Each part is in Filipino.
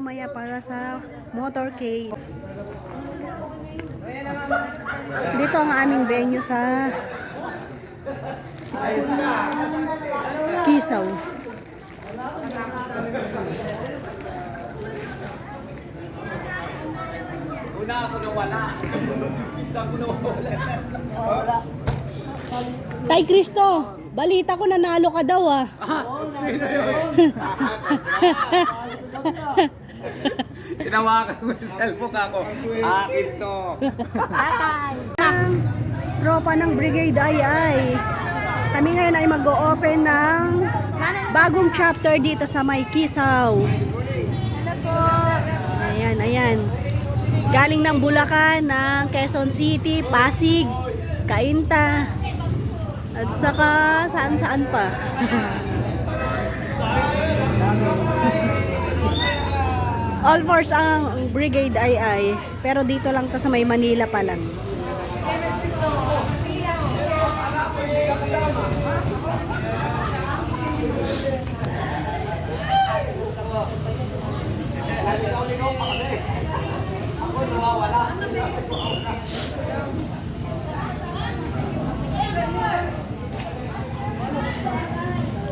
Maya para sa motorcade. Dito ang aming venue sa Kisaw. Una ako nawala. Saan ko nawala? Tay Cristo, balita ko nanalo ka daw ah. Sino yun? Tinawakan ko yung cellphone ako. Akin to. Ang tropa ng Brigade ay kami ngayon ay mag-o-open ng bagong chapter dito sa May Kisaw. Ayan, ayan. Galing ng Bulacan, ng Quezon City, Pasig, Cainta, at saka saan-saan pa. All force ang Brigade ay, pero dito lang to sa May Manila pa lang.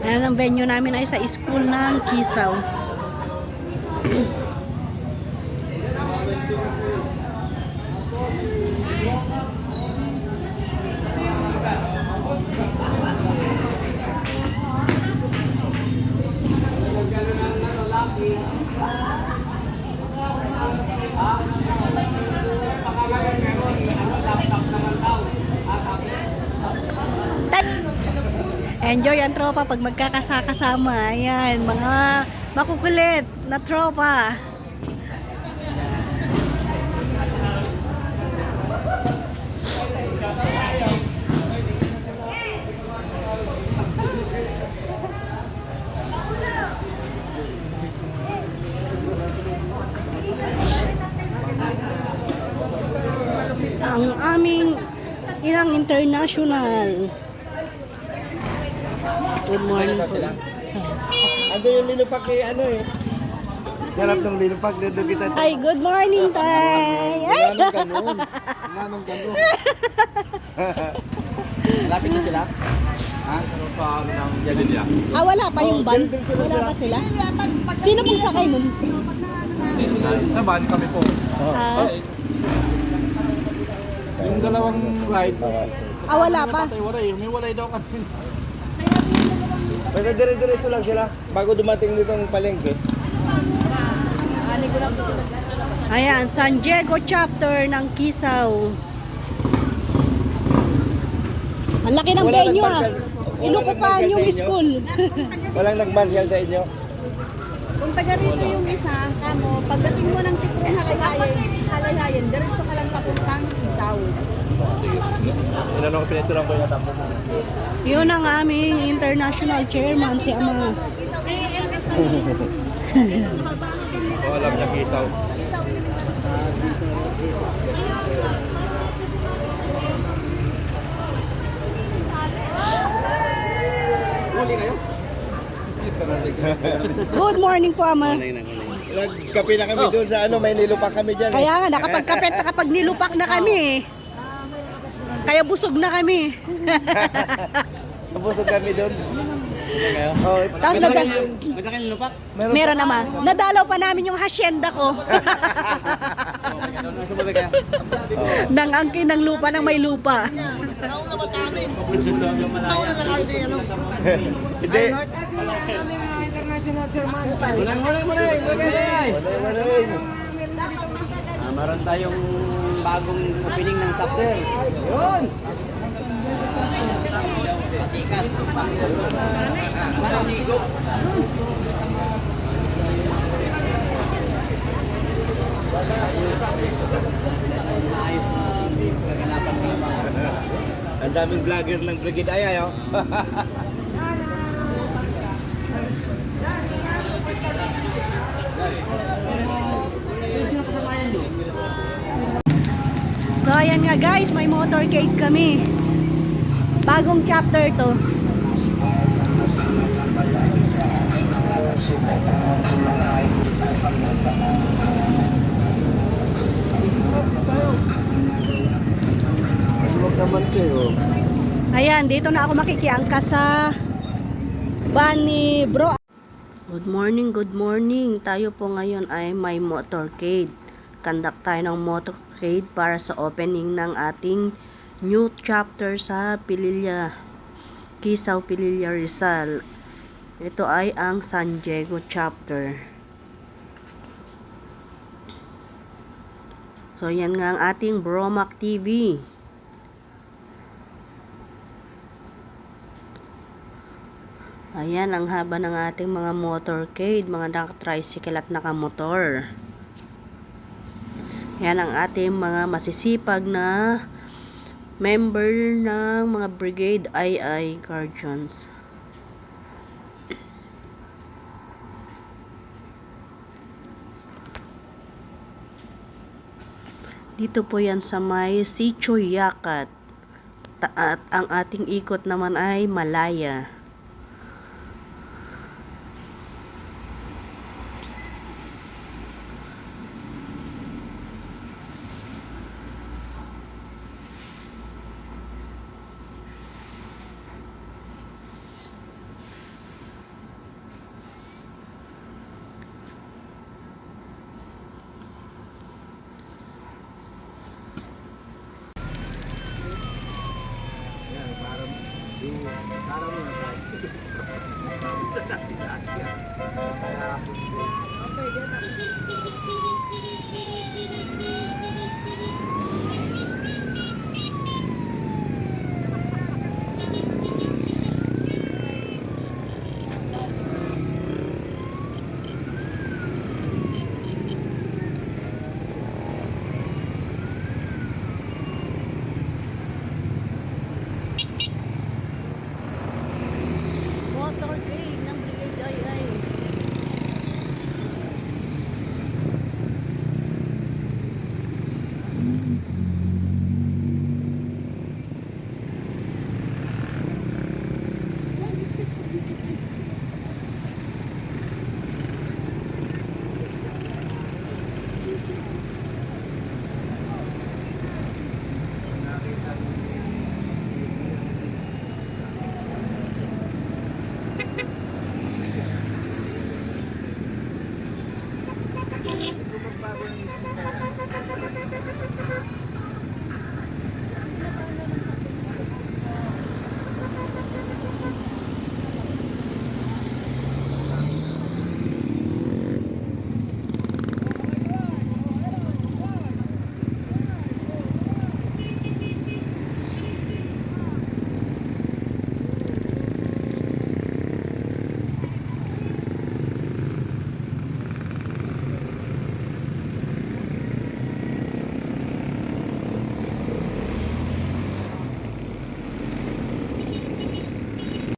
Ayan ang venue namin ay sa school ng Kisaw. Enjoy ang tropa pag magkakasama. Ayan, mga makukulit na tropa. Ang aming ilang international. Good morning po. Ando yung linupak kay ano eh. Sarap ng linupak dito kita. Ay, good morning, Tay. Ay. Wala nang ganun. Wala nang ganun. Lapit na sila? Ha? Paano nang dyan niya? Ah, wala pa yung van? Wala pa sila? Sino pong sakay nun? Sa van kami po. Ah, Yung dalawang ride. wala pa. May walay daw kami. Pero dire-diretso lang sila bago dumating dito ang palengke. Ayan, San Diego chapter ng Kisaw. Ang laki ng venue ah. Inukupahan yung school. Walang nagmarsyal sa inyo. Kung taga rito yung isa, kamo, pagdating mo ng Tipon Halalayan, diretso ka lang papuntang Isaw. Inanong pinitulang ko yung tapos. Yun ang aming international chairman, si Ama. Oh, alam niya Kisaw. Huli kayo? Good morning po, Ama. Nagkape na kami doon sa ano, may nilupak kami dyan. Kaya nga, nakapagkapit, nakapag-nilupak na kami eh. Kaya busog na kami. Busog kami doon. Kayo? Oh, Tapos Ganda kayo lupak? meron naman. Nadalaw pa namin yung hacienda ko. Sumabay kayo? Nang angkin ng lupa ng may lupa. Hindi. Mulay! Wala. Meron tayong bagong opening ng chapter. Yun! Patikas. Ang daming vlogger ng Brigade Ayay, oh. So ayan nga guys, may motorcade kami. Bagong chapter to. Ayan, dito na ako makikiangka sa Bunny Bro. Good morning, good morning. Tayo po ngayon ay may motorcade. Conduct tayo ng motorcade para sa opening ng ating new chapter sa Pililla, Kisaw, Pililla, Rizal. Ito ay ang San Diego chapter. So, yan nga ang ating Bromac TV. Ayan, ang haba ng ating mga motorcade, mga naka-tricycle at nakamotor. Yan ang ating mga masisipag na member ng mga brigade II Guardians. Dito po yan sa may Sitio Yakat. At ang ating ikot naman ay Malaya.